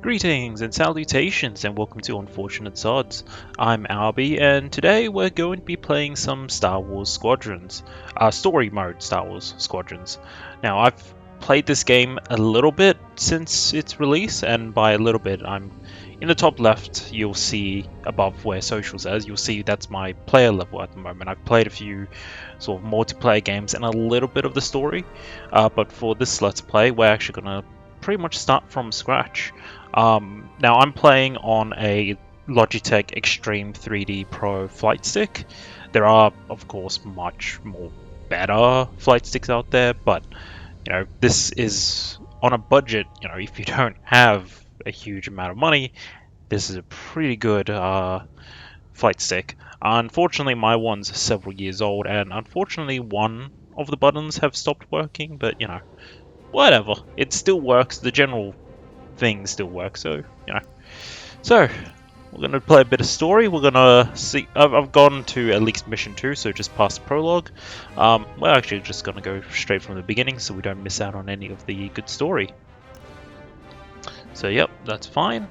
Greetings and salutations and welcome to Unfortunate Zods. I'm Albie and today we're going to be playing some Star Wars Squadrons. Story mode Star Wars Squadrons. Now I've played this game a little bit since its release, and by a little bit I'm in the top left. You'll see above where social says, you'll see that's my player level at the moment. I've played a few sort of multiplayer games and a little bit of the story, but for this Let's Play we're actually going to pretty much start from scratch. Now I'm playing on a Logitech Extreme 3D Pro flight stick. There are, of course, much more better flight sticks out there, but you know, this is on a budget. You know, if you don't have a huge amount of money, this is a pretty good flight stick. Unfortunately, my one's several years old, and unfortunately, one of the buttons have stopped working. But you know, whatever. It still works. The general thing still works. So you know. So we're gonna play a bit of story. We're gonna see. I've gone to at least mission 2, so just past the prologue. We're actually just gonna go straight from the beginning, so we don't miss out on any of the good story. So yep, that's fine.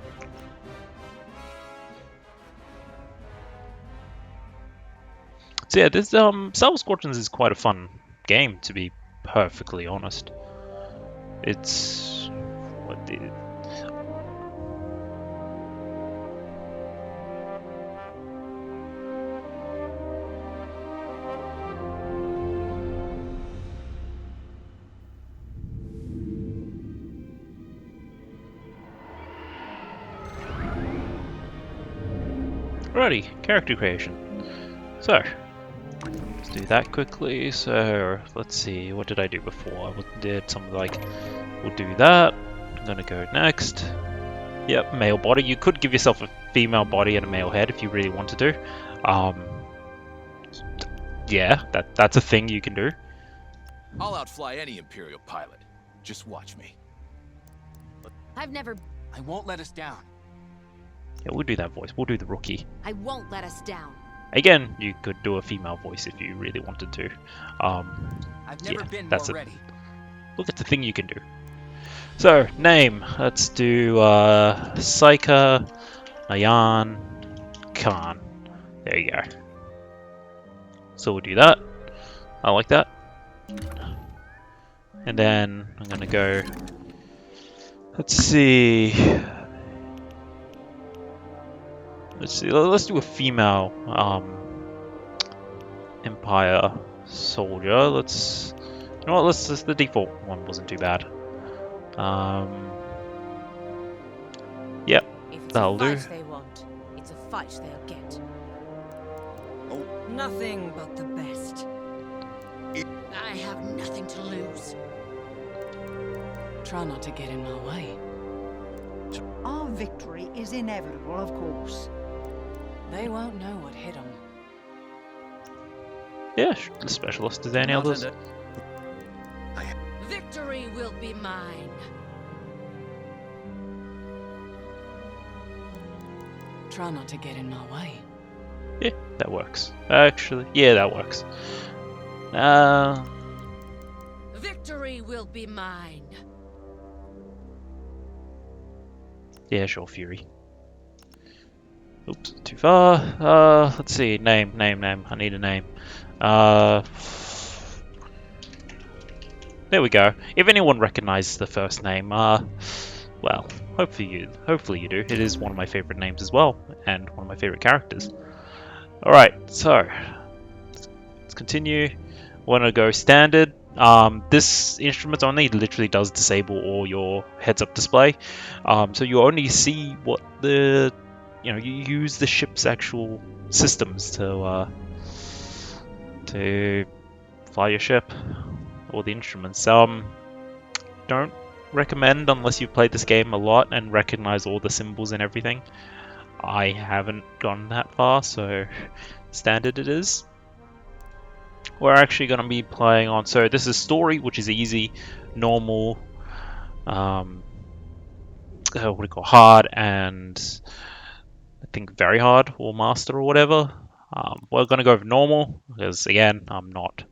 So yeah, this Star Wars Squadrons is quite a fun game, to be perfectly honest. It's what did it? Alrighty, character creation. So, let's do that quickly. So, let's see, what did I do before? I did something like, we'll do that. I'm gonna go next. Yep, male body. You could give yourself a female body and a male head if you really wanted to. Yeah, that's a thing you can do. I'll outfly any Imperial pilot. Just watch me. I won't let us down. Yeah, we'll do that voice. We'll do the rookie. I won't let us down. Again, you could do a female voice if you really wanted to. I've never been more ready. Look, it's a thing you can do. So, name. Let's do Saika Nayan Khan. There you go. So we'll do that. I like that. And then I'm gonna go. Let's see. Let's do a female Empire soldier. You know what? The default one wasn't too bad. Yep, that'll do. If it's a fight they want, it's a fight they'll get. Oh. Nothing but the best. I have nothing to lose. Try not to get in my way. Our victory is inevitable, of course. They won't know what hit them. Yeah, the specialist. Is there any others? Victory will be mine. Try not to get in my way. Yeah, that works. Actually, yeah, that works. Victory will be mine. Yeah, sure, Fury. Oops, too far. Let's see. Name. I need a name. There we go. If anyone recognizes the first name, well, hopefully you do. It is one of my favorite names as well, and one of my favorite characters. Alright, so let's continue. We're gonna go standard. This instrument only literally does disable all your heads-up display. So you only see what you use the ship's actual systems to fly your ship, or the instruments. Don't recommend unless you've played this game a lot and recognize all the symbols and everything. I haven't gone that far, so standard it is. We're actually going to be playing on, so this is story, which is easy, normal, what do you call, hard, and I think very hard, or master, or whatever. We're going to go with normal, because again, I'm not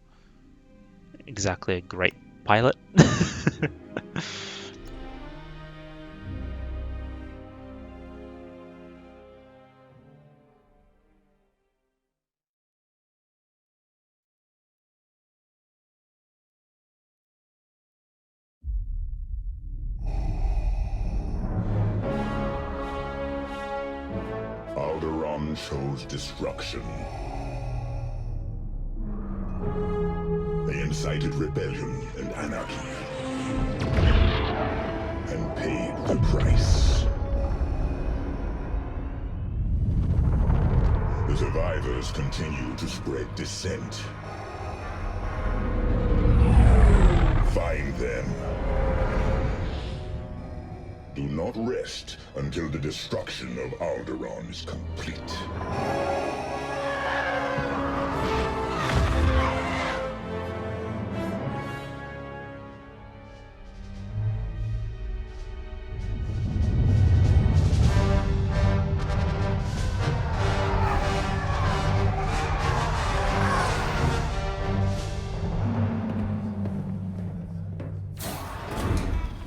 exactly a great pilot. Alderaan chose destruction. They incited rebellion and anarchy, and paid the price. The survivors continue to spread dissent. Find them. Do not rest until the destruction of Alderaan is complete.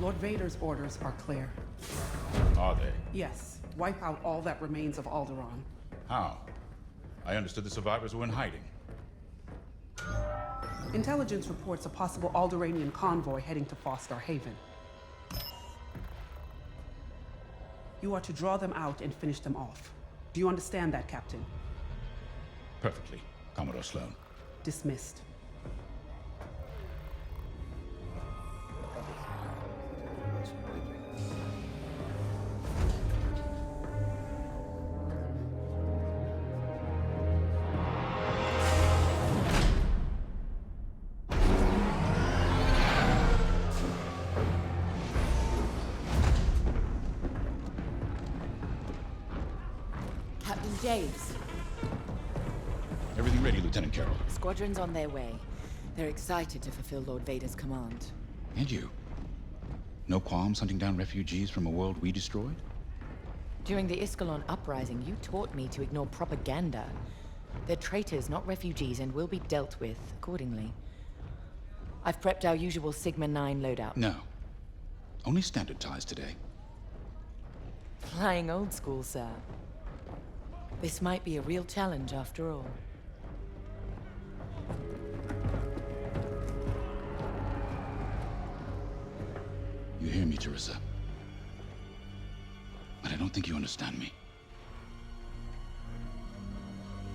Lord Vader's orders are clear. Are they? Yes, wipe out all that remains of Alderaan. How? I understood the survivors were in hiding. Intelligence reports a possible Alderaanian convoy heading to Foster Haven. You are to draw them out and finish them off. Do you understand that, Captain? Perfectly, Commodore Sloan. Dismissed. Captain James, Everything ready, Lieutenant Carroll. Squadrons on their way. They're excited to fulfill Lord Vader's command. And you? No qualms hunting down refugees from a world we destroyed? During the Iskalon uprising, you taught me to ignore propaganda. They're traitors, not refugees, and will be dealt with accordingly. I've prepped our usual Sigma-9 loadout. No. Only standard ties today. Flying old school, sir. This might be a real challenge after all. You hear me, Teresa? But I don't think you understand me.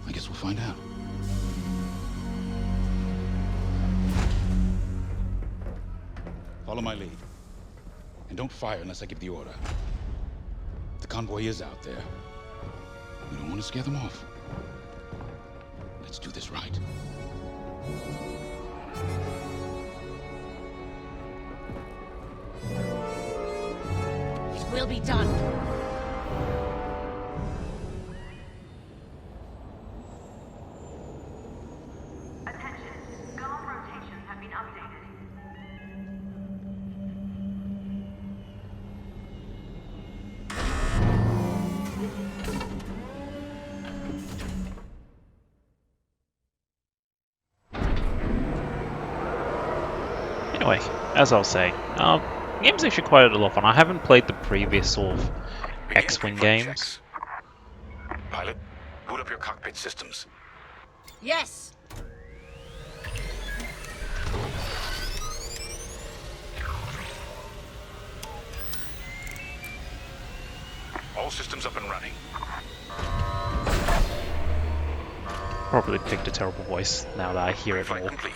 I guess we'll find out. Follow my lead. And don't fire unless I give the order. The convoy is out there. We don't want to scare them off. Let's do this right. It will be done. Attention, guard rotations have been updated. Anyway, as I was saying, the game's actually quite a lot of fun. I haven't played the previous sort of X-Wing games. Checks. Pilot, boot up your cockpit systems. Yes! All systems up and running. Probably picked a terrible voice now that I hear it Flight more. complete.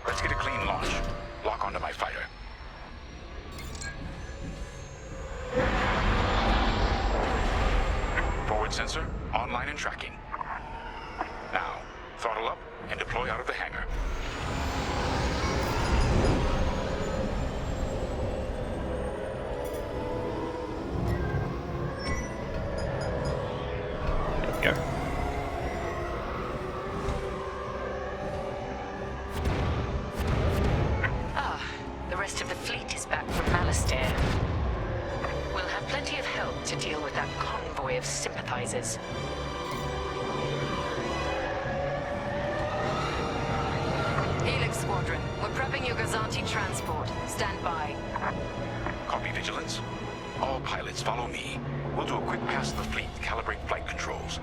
Let's get a clean launch. Lock onto my fighter. Forward sensor, online and tracking. Now, throttle up and deploy out of the hangar. There we go. The rest of the fleet is back from Malastare. We'll have plenty of help to deal with that convoy of sympathizers. Helix Squadron, we're prepping your Gazanti transport. Stand by. Copy, Vigilance. All pilots follow me. We'll do a quick pass of the fleet, calibrate flight controls.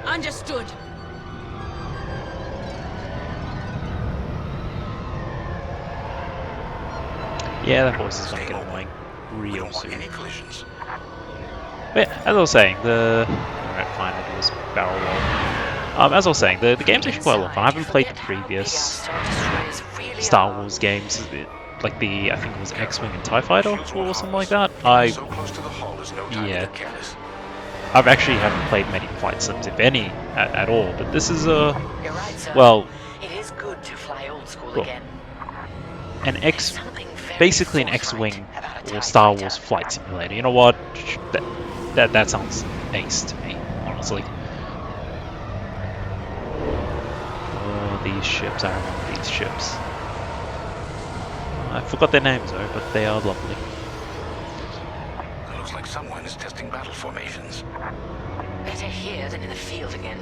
Understood. Yeah, that voice is going to Stay get mobile. annoying We real don't want soon. any collisions. But yeah, as I was saying, the Alright, fine, I do this barrel roll. As I was saying, the game's actually quite a lot of fun. I haven't played the previous Star Wars games, like the, I think it was X-Wing and TIE Fighter or something like that. Yeah. I've actually haven't played many flight sims, if any, at all, but this is well... It is good to fly old school Cool. again. Basically an X-Wing or Star Wars flight simulator. You know what? That sounds ace to me, honestly. Oh, these ships, I remember these ships. I forgot their names though, but they are lovely. It looks like someone is testing battle formations. Better here than in the field again.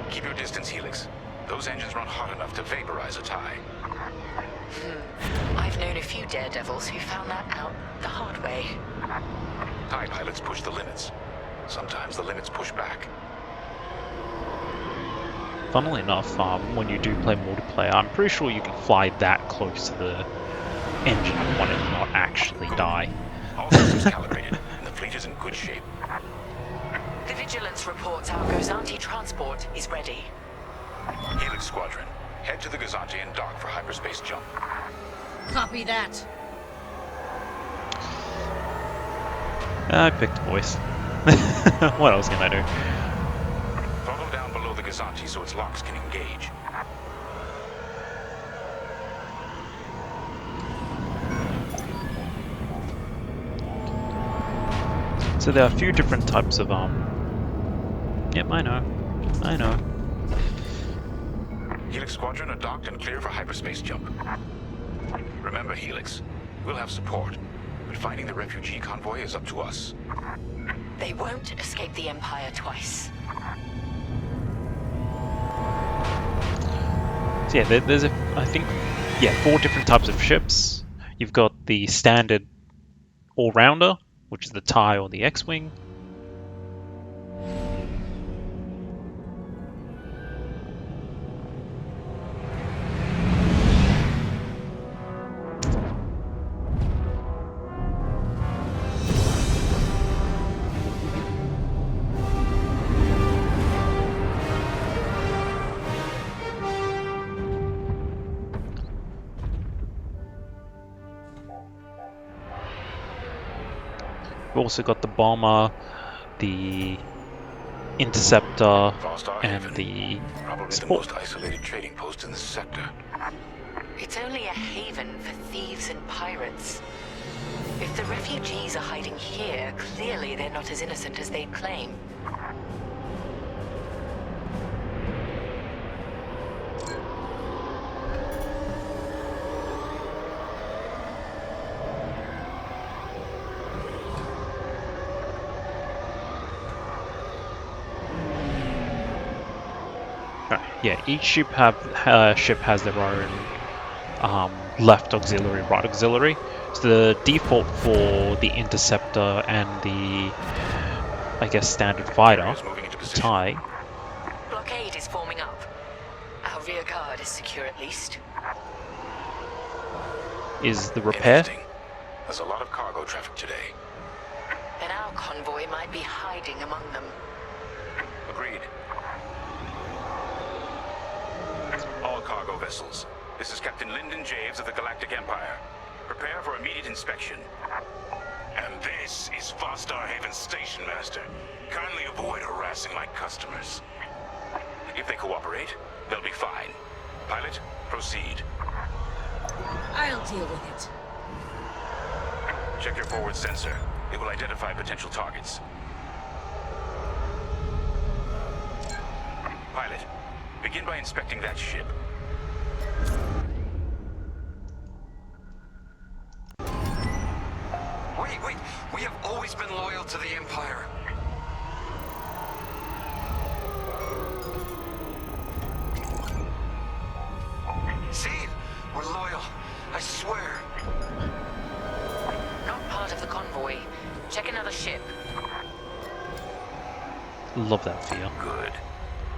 Keep your distance, Helix. Those engines run hot enough to vaporize a TIE. I've known a few daredevils who found that out the hard way. TIE pilots push the limits. Sometimes the limits push back. Funnily enough, when you do play multiplayer, I'm pretty sure you can fly that close to the engine and want it to not actually die. All systems calibrated, and the fleet is in good shape. The Vigilance reports our Gozanti transport is ready. Helix Squadron, head to the Gozanti and dock for hyperspace jump. Copy that. I picked voice. What else can I do? Throttle down below the Gozanti so its locks can engage. So there are a few different types of Yep, I know. Helix Squadron are docked and clear for hyperspace jump. Remember, Helix, we'll have support, but finding the refugee convoy is up to us. They won't escape the Empire twice. So yeah, there's I think 4 different types of ships. You've got the standard all-rounder, which is the TIE or the X-Wing. We've also got the bomber, the interceptor, and the Probably support. the most isolated trading post in the sector. It's only a haven for thieves and pirates. If the refugees are hiding here, clearly they're not as innocent as they'd claim. Yeah, each ship has their own left auxiliary, right auxiliary. So the default for the interceptor and the, I guess, standard fighter, the TIE. Blockade is forming up. Our rear guard is secure at least. Is the repair. Interesting. There's a lot of cargo traffic today. Then our convoy might be hiding among them. Agreed. All cargo vessels. This is Captain Lyndon Javes of the Galactic Empire. Prepare for immediate inspection. And this is Vostar Haven Station Master. Kindly avoid harassing my customers. If they cooperate, they'll be fine. Pilot, proceed. I'll deal with it. Check your forward sensor. It will identify potential targets. Pilot, begin by inspecting that ship. Wait, we have always been loyal to the Empire. See? We're loyal. I swear. Not part of the convoy. Check another ship. Love that feel. Good.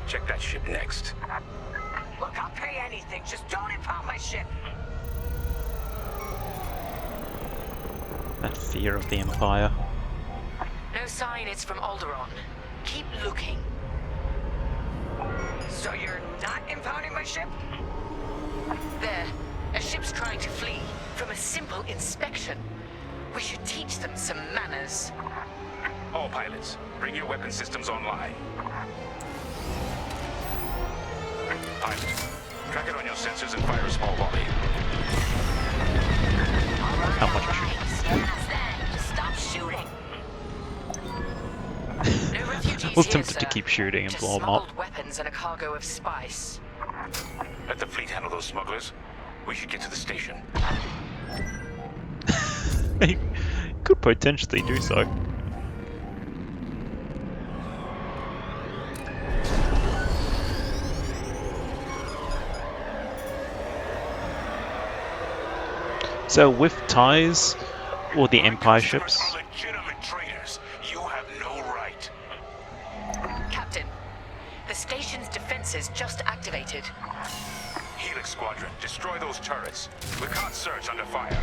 Check that ship next. Look, I'll pay anything. Just don't impound my ship. That fear of the Empire. No sign it's from Alderaan. Keep looking. So you're not impounding my ship? There. A ship's trying to flee from a simple inspection. We should teach them some manners. All pilots, bring your weapon systems online. Pilot, track it on your sensors and fire a small volley. How much are shooting? Stop shooting. No refugees I was here, tempted to sir. keep shooting and Just blow them up. smuggled weapons and a cargo of spice. Let the fleet handle those smugglers. We should get to the station. He could potentially do so. So with ties or the Empire ships, Legitimate traitors. You have no right. Captain, the station's defenses just activated. Helix Squadron, destroy those turrets. We can't search under fire.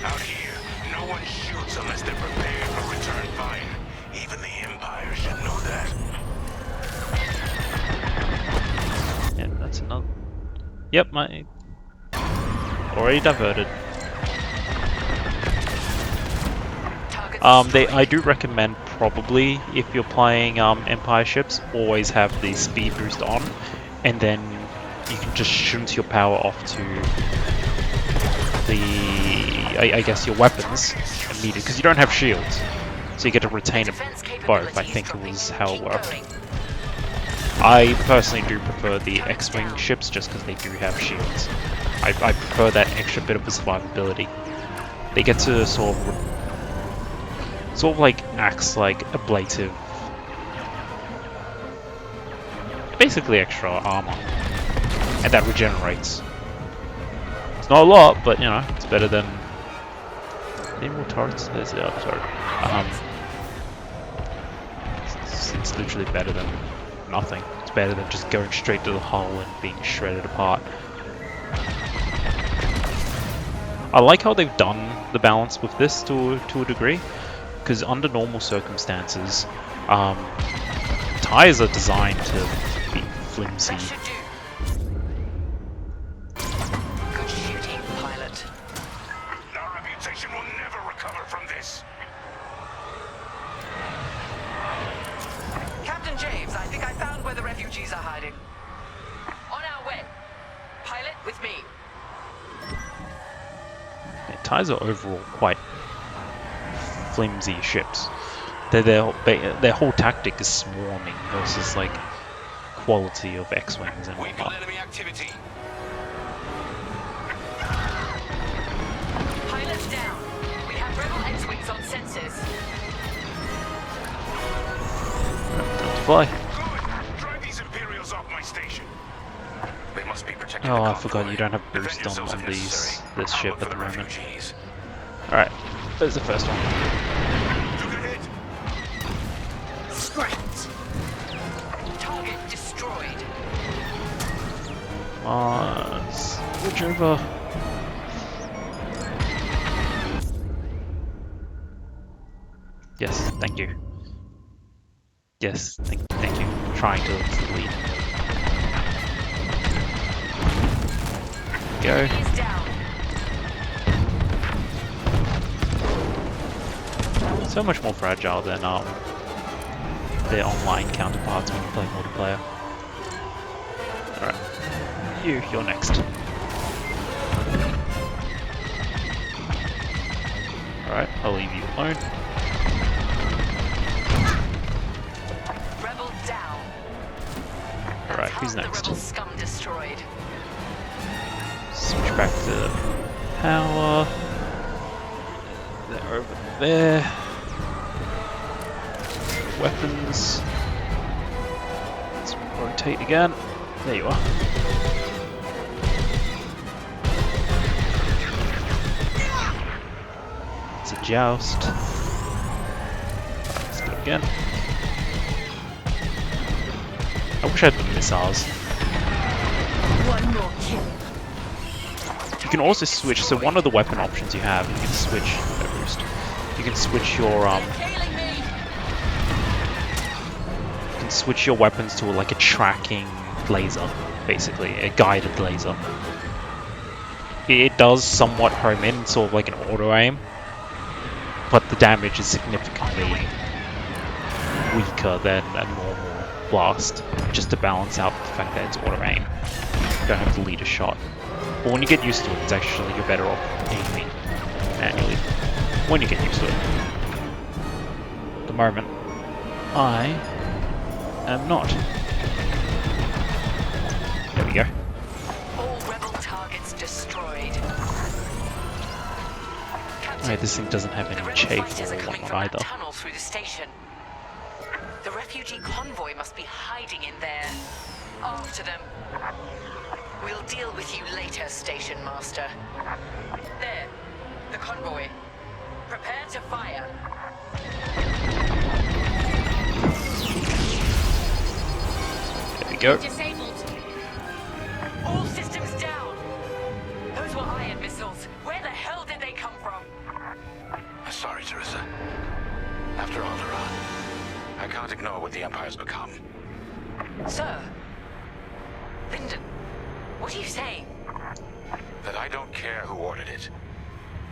Out here, no one shoots unless they're prepared for return fire. Even the Empire should know that. yeah, that's another. Yep, my already diverted. I do recommend probably if you're playing Empire ships, always have the speed boost on, and then you can just shunt your power off to the, I guess, your weapons immediately, because you don't have shields, so you get to retain both. I think it was how it worked. I personally do prefer the X-Wing ships just because they do have shields. I prefer that extra bit of survivability. They get to sort of like acts like ablative, basically extra armor, and that regenerates. It's not a lot, but you know, it's better than. Any more turrets? There's the other turret. It's literally better than nothing. It's better than just going straight to the hull and being shredded apart. I like how they've done the balance with this to a degree, because under normal circumstances, tires are designed to be flimsy. Good shooting, pilot. Our reputation will never recover from this. Captain James, I think I found where the refugees are hiding. On our way. Pilot, with me. Yeah, tires are overall quite flimsy ships. Their whole tactic is swarming versus like quality of X-Wings and We've got whatnot. enemy activity. Pilot's down. We have rebel X-Wings on sensors. Time to fly. Good. Drive these Imperials off my station. They must be protecting Oh, the I forgot convoy. you don't have Defend boost yourselves on if this necessary. ship I'll look at the for moment. refugees. Alright, there's the first one. Took a hit. Scrapped. Target destroyed. Switch over. Yes, thank you. Yes, thank you. Trying to lead. Go. He's down. So much more fragile than their online counterparts when you play multiplayer. Alright. You're next. Alright, I'll leave you alone. Rebel down. Alright, Half who's the next? rebel scum destroyed. Switch back to power. They're over there. Weapons. Let's rotate again. There you are. It's a joust. Let's go again. I wish I had the missiles. One more kill. You can also switch, so one of the weapon options you have, you can switch, you can switch your weapons to like a tracking laser, basically, a guided laser. It does somewhat home in, sort of like an auto aim, but the damage is significantly weaker than a normal blast, just to balance out the fact that it's auto aim. You don't have to lead a shot. But when you get used to it, it's actually, you're better off aiming manually. When you get used to it. At the moment, I am not. There we go. All rebel targets destroyed. Alright, this thing doesn't have any chafe or whatnot either. Tunnel through the station. The refugee convoy must be hiding in there. After them. We'll deal with you later, Station Master. There, the convoy. Prepare to fire. There we go. Disabled. All systems down. Those were iron missiles. Where the hell did they come from? Sorry, Teresa. After Alderaan, I can't ignore what the Empire's become. Sir. Lyndon, what are you saying? That I don't care who ordered it.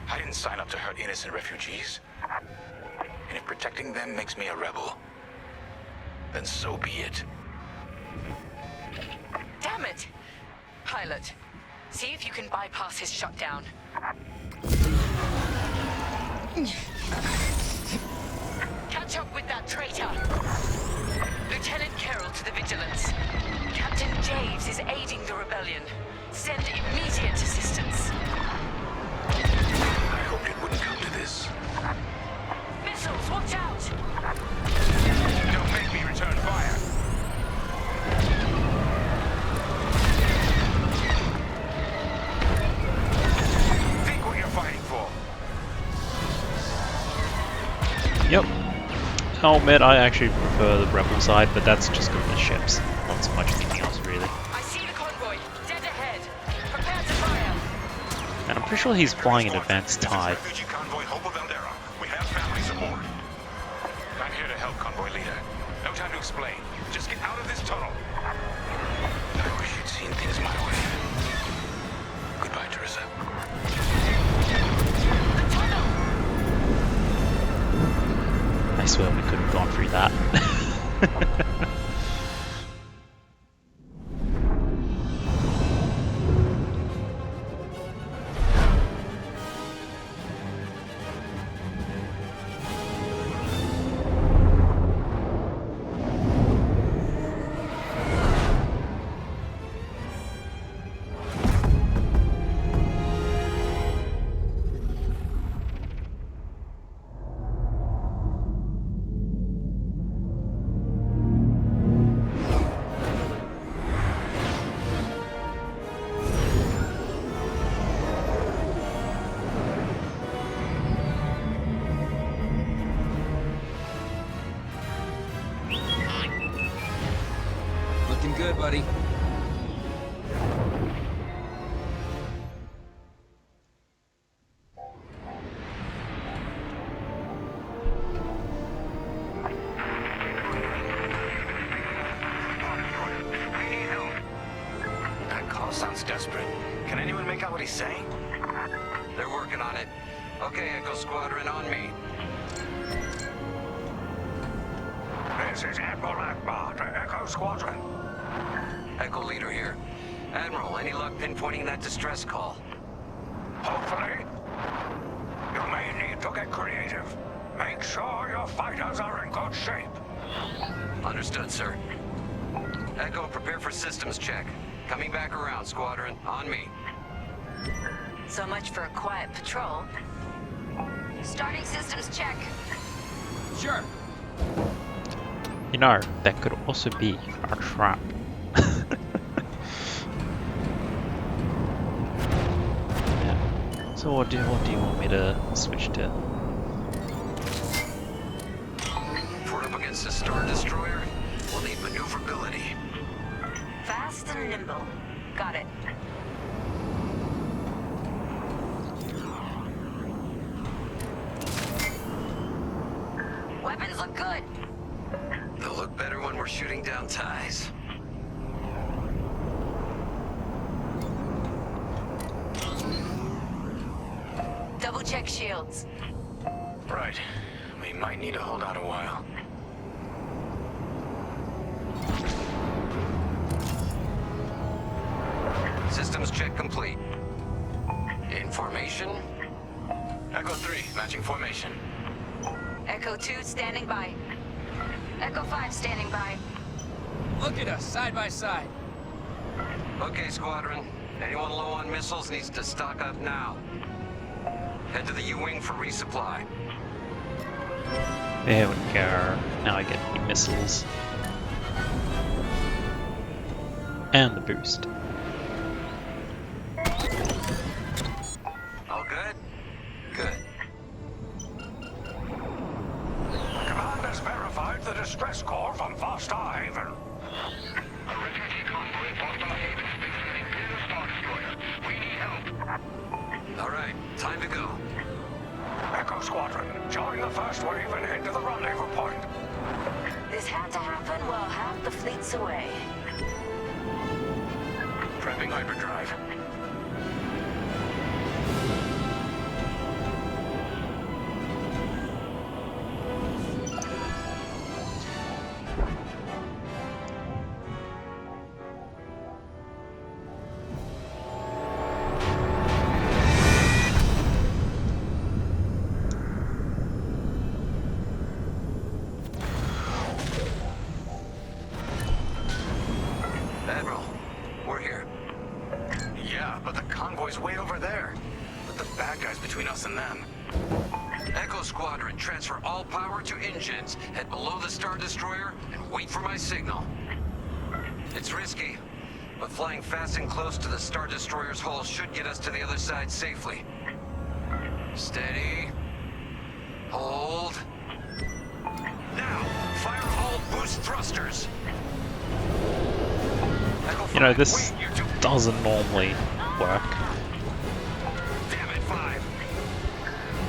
I didn't sign up to hurt innocent refugees. And if protecting them makes me a rebel, then so be it. Damn it! Pilot, see if you can bypass his shutdown. Catch up with that traitor! Lieutenant Carroll to the Vigilance. Captain Javes is aiding the rebellion. Send immediate assistance. I hoped it wouldn't come to this. Missiles, watch out! Don't make me return fire! Think what you're fighting for. Yep. I'll admit I actually prefer the rebel side, but that's just because of the ships, not so much anything else really. I see the convoy, dead ahead. Prepare to fire. And I'm pretty sure he's flying an advanced TIE. Refugee convoy Hope of Eldera. We have family support. I'm here to help, convoy leader. No time to explain. Just get out of this tunnel. I wish you'd seen things my way. Goodbye, Teresa. The tunnel! I swear we could have gone through that. Looking good, buddy. That call sounds desperate. Can anyone make out what he's saying? They're working on it. Okay, Echo Squadron, on me. This is Admiral Akbar to Echo Squadron. Echo Leader here. Admiral, any luck pinpointing that distress call? Hopefully. You may need to get creative. Make sure your fighters are in good shape. Understood, sir. Echo, prepare for systems check. Coming back around, Squadron. On me. So much for a quiet patrol. Starting systems check. Sure. You know, that could also be a trap. Yeah. So what do you want me to switch to? If we're up against a Star Destroyer, we'll need maneuverability. Fast and nimble. Got it. Weapons look good. They'll look better when we're shooting down ties. Double check shields. Right. We might need to hold out a while. Systems check complete. In formation. Echo 3, matching formation. Echo 2 standing by. Echo 5 standing by. Look at us, side by side. Okay, Squadron. Anyone low on missiles needs to stock up now. Head to the U-Wing for resupply. There we go. Now I get the missiles. And the boost. All good? Good. Command has verified the distress call from Foster Haven. A refugee convoy at Foster Haven is facing an Imperial Star Destroyer. We need help. All right, time to go. Echo Squadron, join the first wave and head to the rendezvous point. This had to happen while half the fleet's away. Prepping hyperdrive. Admiral, we're here. Yeah, but the convoy's way over there. Put the bad guys between us and them. Echo Squadron, transfer all power to engines, head below the Star Destroyer, and wait for my signal. It's risky, but flying fast and close to the Star Destroyer's hull should get us to the other side safely. Steady. Hold. Now, fire all boost thrusters. You know, this doesn't normally work. Damn it, 5.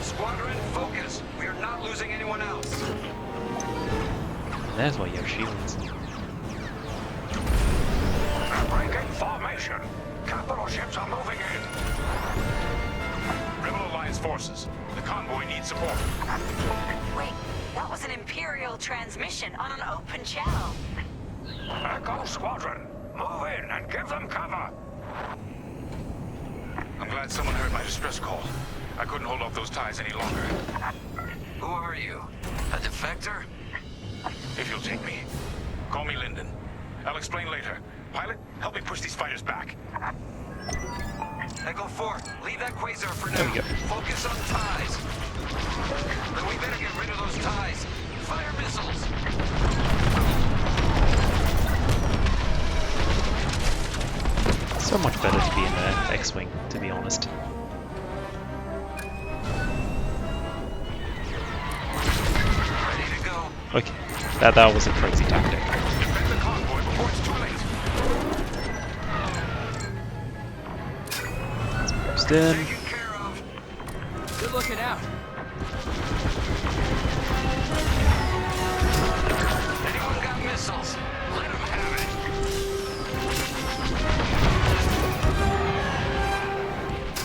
Squadron, focus. We are not losing anyone else. There's why you have shields. Breaking formation. Capital ships are moving in. Rebel Alliance forces. The convoy needs support. Wait, that was an Imperial transmission on an open channel. Echo Squadron, move in and give them cover. I'm glad someone heard my distress call. I couldn't hold off those ties any longer. Who are you? A defector? If you'll take me. Call me Lyndon. I'll explain later. Pilot, help me push these fighters back. Echo 4, leave that quasar for There we now. go. Focus on ties. Then we better get rid of those ties. Fire missiles. So much better to be in an X-Wing, to be honest. Ready to go. Okay, that was a crazy tactic. Defend the convoy before it's too late. Boost in. Taken care of. Good looking out. Anyone got missiles? Let them have it.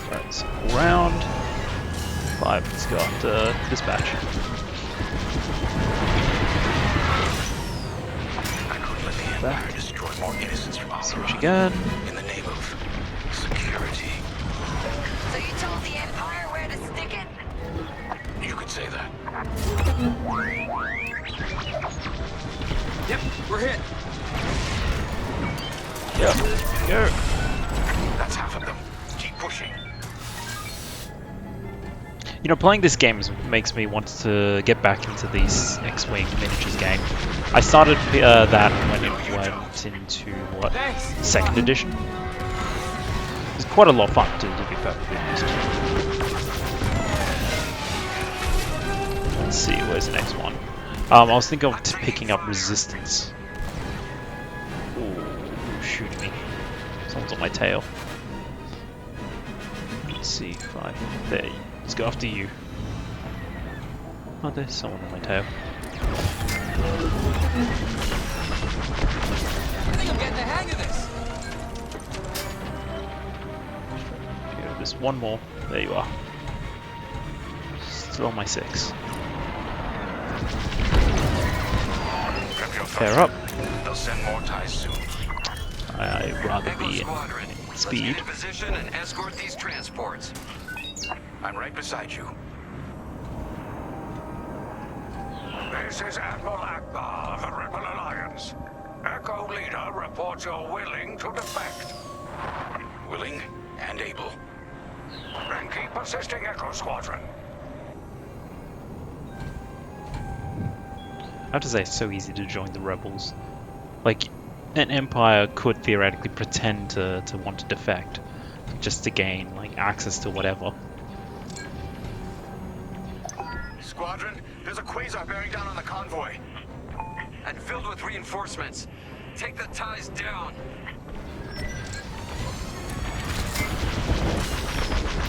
Right, so round. 5 has got dispatch. I couldn't let the Empire destroy more innocents from Switch Alderaan. again. In the name of security. So you told the Empire where to stick it? You could say that. Yep, we're hit. Yep. Go. That's half of them. Keep pushing. You know, playing this game makes me want to get back into these X-Wing miniatures game. I started that when it went into, what, Thanks. 2nd edition? It was quite a lot of fun, to be perfectly honest. Let's see, where's the next one? I was thinking of picking up Resistance. Ooh, shooting me. Someone's on my tail. Let's see if I... There, let's go after you. Oh, there's someone on my tail. I think I'm getting the hang of this. Okay, there's one more. There you are. Still on my 6. Pair up. They'll send more ties soon. I'd rather be in speed. Let's get in position and escort these transports. I'm right beside you. This is Admiral Akbar of the Rebel Alliance. Echo Leader reports you're willing to defect. Willing and able. Then keep assisting Echo Squadron. I have to say, it's so easy to join the rebels. Like, an empire could theoretically pretend to want to defect, just to gain like access to whatever. Squadron, there's a quasar bearing down on the convoy. And filled with reinforcements. Take the ties down.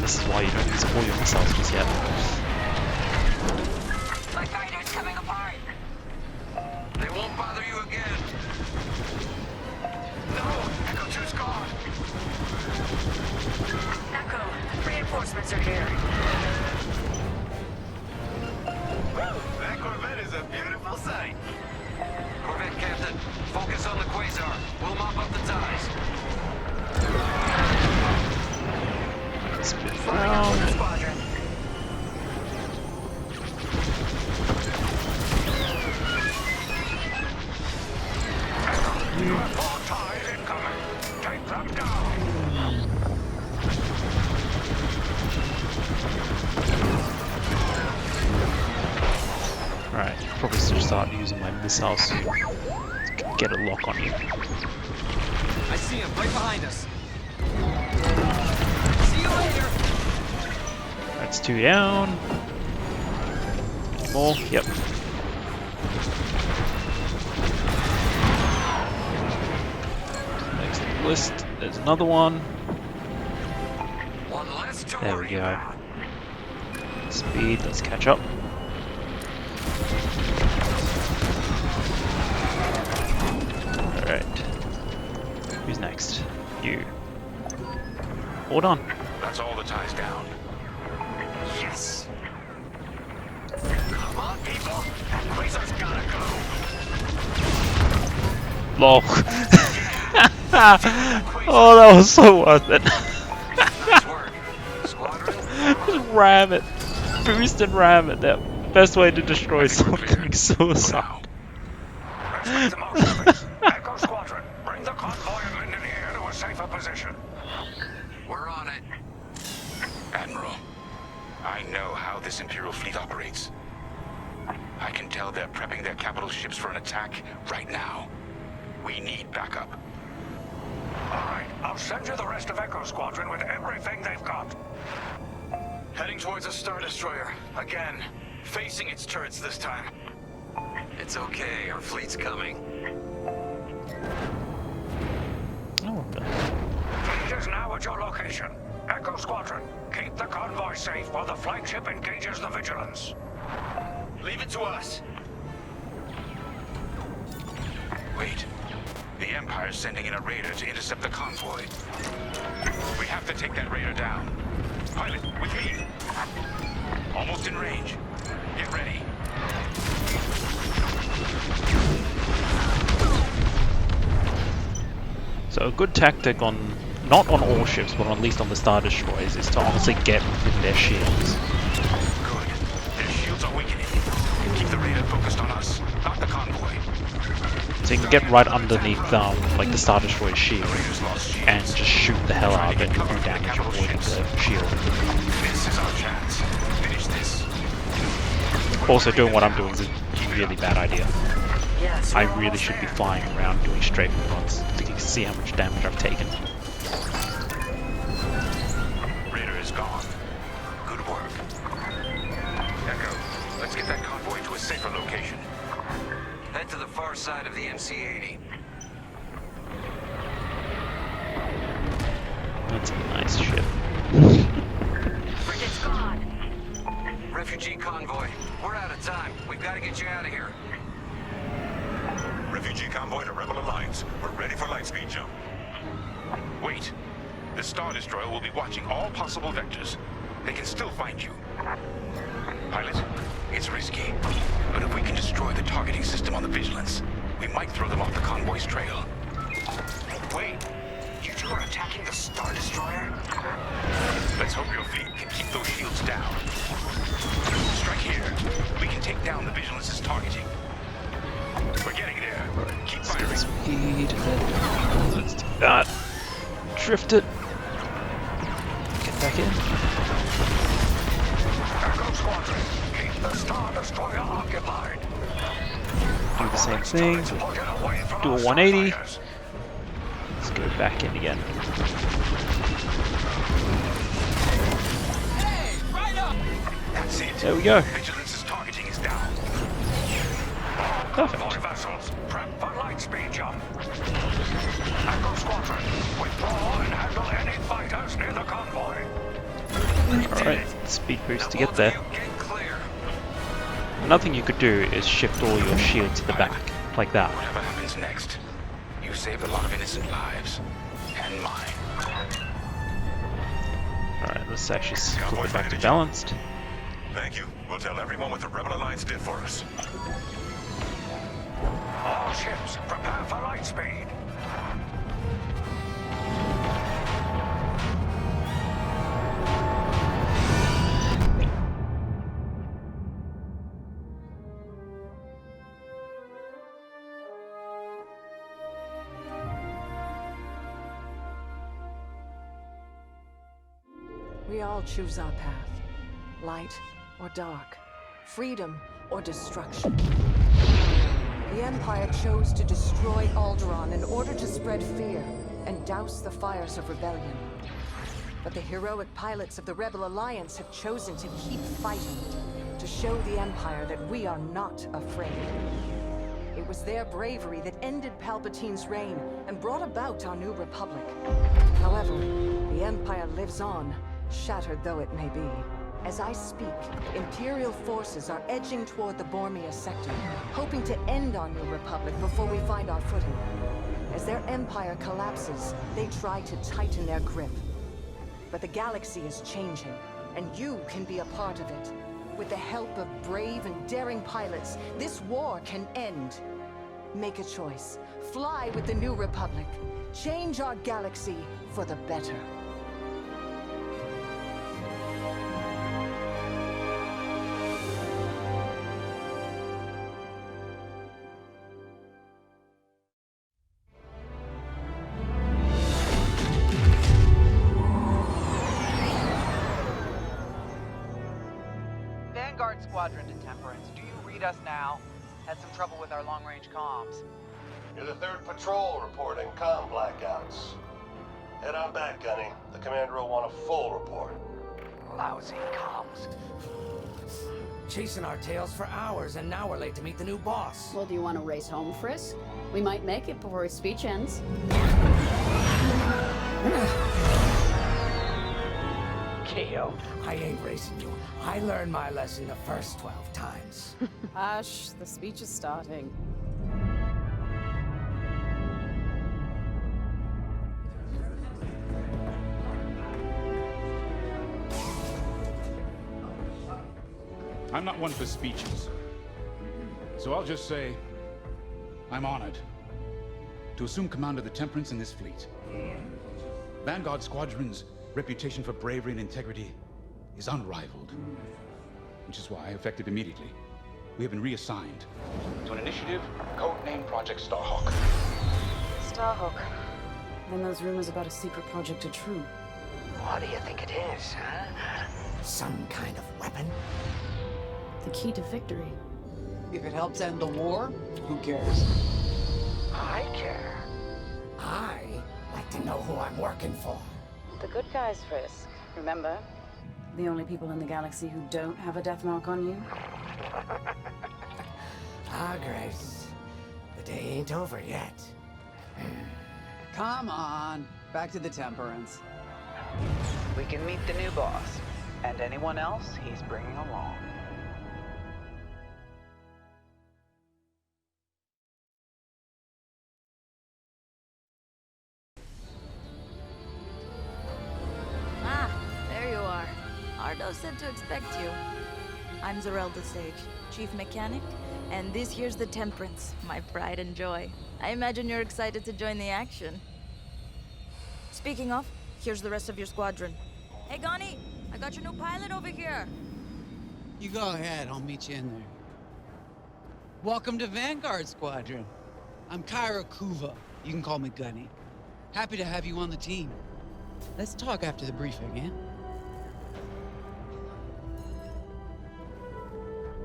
This is why you don't use all your missiles just yet. My fighter's coming apart. They won't bother you again. No, Echo 2's gone. Echo, reinforcements are here. That Corvette is a beautiful sight. Corvette Captain, focus on the quasar. We'll mop up the ties. Spin around. Squadron. More ties incoming. Take them down. Alright, probably should start using my missiles to get a lock on you. I see him right behind us. See you later. That's 2 down. More, yep. Next on the list, there's another one. One less to There we worry go. about. Speed, let's catch up. Alright. Who's next? You. Hold on. That's all the ties down. Yes. Come on, people. That quasar's gotta go. LOL. Oh, that was so worth it. Nice work. Squadron. Just ram it. Boost and ram it. That best way to destroy something. Suicide. Let's make the most of it. Echo Squadron, bring the convoy and Linden here to a safer position. We're on it. Admiral, I know how this Imperial fleet operates. I can tell they're prepping their capital ships for an attack right now. We need backup. All right, I'll send you the rest of Echo Squadron with everything they've got. Heading towards a Star Destroyer. Again. Facing its turrets this time. It's okay. Our fleet's coming. Oh, Fleet is now at your location. Echo Squadron, keep the convoy safe while the flagship engages the Vigilance. Leave it to us. Wait. The Empire's sending in a raider to intercept the convoy. We have to take that raider down. Pilot, with me. Almost in range. Get ready. So a good tactic on, not on all ships, but at least on the Star Destroyers, is to honestly get within their shields. Good. Their shields are weakening. Keep the raider focused on us, not the convoy. So you can get right underneath like the Star Destroyer shield and just shoot the hell out of it and do damage avoiding the shield. This is our chance. Finish this. Also, doing what I'm doing is a really bad idea. Yes, I really should be flying around doing strafe runs so you can see how much damage I've taken. Raider is gone. Good work. Echo, let's get that convoy to a safer location. Head to the far side of the MC-80. That's a nice ship. Frigate's gone. Refugee convoy. We're out of time. We've got to get you out of here. Refugee convoy to Rebel Alliance. We're ready for lightspeed jump. Wait. The Star Destroyer will be watching all possible vectors. They can still find you. Pilot, it's risky. But if we can destroy the targeting system on the Vigilance, we might throw them off the convoy's trail. Wait. You two are attacking the Star Destroyer? Let's hope your fleet can keep those shields down. Strike here. We can take down the Vigilance's targeting. We're getting there. Keep firing. Speed. Let's do that. Drift it. Get back in. Echo Squadron, keep the Star Destroyer occupied. Do the same thing. Do a 180. Let's go back in again. That's it. There we go. Vigilance's targeting is down. Perfect. Convoy vessels, prep for lightspeed jump. Echo Squadron, withdraw and handle any fighters near the convoy. Alright, speed boost to get there. Get clear. Another thing you could do is shift all your shield to the back, like that. Whatever happens next, you saved a lot of innocent lives. And mine. Alright, let's actually flip it back to balanced. Thank you. We'll tell everyone what the Rebel Alliance did for us. All ships, prepare for lightspeed. We all choose our path. Light or dark. Freedom or destruction. The Empire chose to destroy Alderaan in order to spread fear and douse the fires of rebellion. But the heroic pilots of the Rebel Alliance have chosen to keep fighting, to show the Empire that we are not afraid. It was their bravery that ended Palpatine's reign and brought about our new Republic. However, the Empire lives on, shattered though it may be. As I speak, Imperial forces are edging toward the Bormia sector, hoping to end our new Republic before we find our footing. As their empire collapses, they try to tighten their grip. But the galaxy is changing, and you can be a part of it. With the help of brave and daring pilots, this war can end. Make a choice. Fly with the new Republic. Change our galaxy for the better. Squadron to Temperance. Do you read us now? Had some trouble with our long-range comms. You're the 3rd patrol reporting comm blackouts. Head on back, Gunny. The commander will want a full report. Lousy comms. Chasing our tails for hours, and now we're late to meet the new boss. Well, do you want to race home, Frisk? We might make it before his speech ends. Keo, I ain't racing you. I learned my lesson the first 12 times. Hush, the speech is starting. I'm not one for speeches. So I'll just say, I'm honored to assume command of the Temperance in this fleet. Vanguard Squadron's reputation for bravery and integrity is unrivaled, which is why, effective immediately, we have been reassigned to an initiative codenamed Project Starhawk. Starhawk. Then those rumors about a secret project are true. What do you think it is, huh? Some kind of weapon? The key to victory. If it helps end the war, who cares? I care. I like to know who I'm working for. The good guys, Frisk. Remember? The only people in the galaxy who don't have a death mark on you? Ah, Grace. The day ain't over yet. Come on. Back to the Temperance. We can meet the new boss, and anyone else he's bringing along. Ah, there you are. Ardo said to expect you. I'm Zerelda Sage, Chief Mechanic, and this here's the Temperance, my pride and joy. I imagine you're excited to join the action. Speaking of, here's the rest of your squadron. Hey, Gani, I got your new pilot over here. You go ahead, I'll meet you in there. Welcome to Vanguard Squadron. I'm Kyra Kuva. You can call me Gunny. Happy to have you on the team. Let's talk after the briefing, yeah?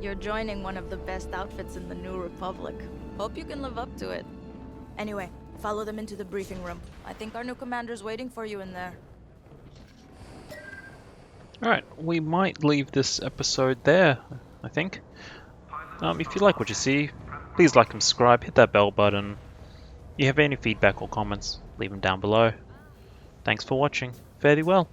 You're joining one of the best outfits in the New Republic. Hope you can live up to it. Anyway, follow them into the briefing room. I think our new commander's waiting for you in there. Alright, we might leave this episode there, I think. If you like what you see, please like and subscribe, hit that bell button. If you have any feedback or comments, leave them down below. Thanks for watching. Fare thee well.